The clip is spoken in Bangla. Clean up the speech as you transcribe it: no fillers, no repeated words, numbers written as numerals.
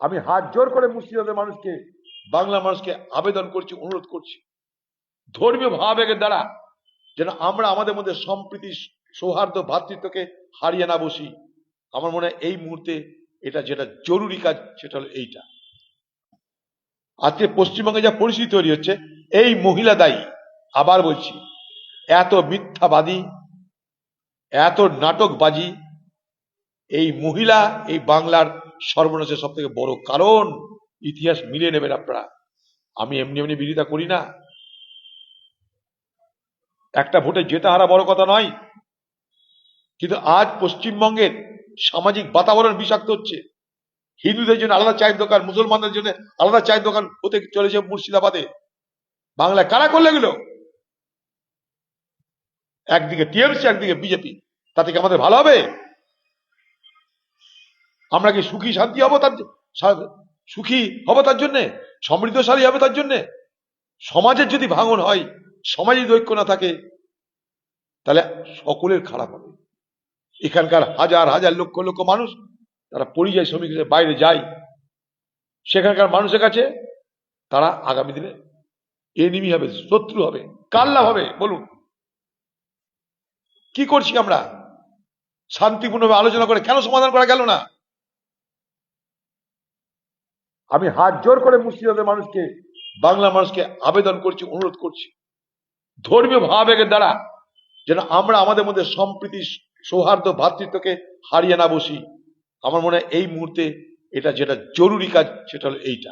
আমি হাত জোর করে মুর্শিদাবাদের মানুষকে, বাংলা মানুষকে আবেদন করছি, অনুরোধ করছি, ধর্মীয় ভাবাবেগের দ্বারা যেন আমরা আমাদের মধ্যে সম্প্রীতি, সৌহার্দ্য, ভ্রাতৃত্বকে হারিয়ে না বসি। আমার মনে হয় এই মুহূর্তে এটা যেটা জরুরি কাজ সেটা হলো এইটা। আজকে পশ্চিমবঙ্গে যা পরিস্থিতি তৈরি হচ্ছে, এই মহিলা দায়ী। আবার বলছি, এত মিথ্যাবাদী, এত নাটকবাজি, এই মহিলা এই বাংলার সর্বনাশের সব থেকে বড় কারণ। ইতিহাস মিলিয়ে নেবেন আপনারা। আমি এমনি এমনি বিরোধিতা করি না। একটা ভোটে জেতা হারা বড় কথা নয়, কিন্তু আজ পশ্চিমবঙ্গের সামাজিক বাতাবরণ বিষাক্ত হচ্ছে। হিন্দুদের জন্য আলাদা চায়ের দোকান, মুসলমানদের জন্য আলাদা চায়ের দোকান হতে চলেছে মুর্শিদাবাদে। বাংলায় কারা করলে গেল? একদিকে টিএমসি, একদিকে বিজেপি। তাতে কি আমাদের ভালো হবে? আমরা কি সুখী শান্তি হবো? সুখী হবো তার জন্য? সমৃদ্ধশালী হবে তার জন্য? সমাজের যদি ভাঙন হয়, সমাজে যদি ঐক্য না থাকে, তাহলে সকলের খারাপ হবে। এখানকার হাজার হাজার লক্ষ লক্ষ মানুষ তারা পরিযায়ী শ্রমিক হিসেবে বাইরে যায়, সেখানকার মানুষের কাছে তারা আগামী দিনে এনিমি হবে, শত্রু হবে। কার লাভ হবে বলুন? কি করছি আমরা? শান্তিপূর্ণভাবে আলোচনা করে কেন সমাধান করা গেল না? আমি হাত জোর করে মুর্শিদাবাদের মানুষকে, বাংলা মানুষকে আবেদন করছি, অনুরোধ করছি, ধর্মীয় ভাবাবেগের দ্বারা যেন আমরা আমাদের মধ্যে সম্প্রীতি, সৌহার্দ্য, ভ্রাতৃত্বকে হারিয়ে না বসি। আমার মনে হয় এই মুহূর্তে এটা যেটা জরুরি কাজ সেটা হলো এইটা।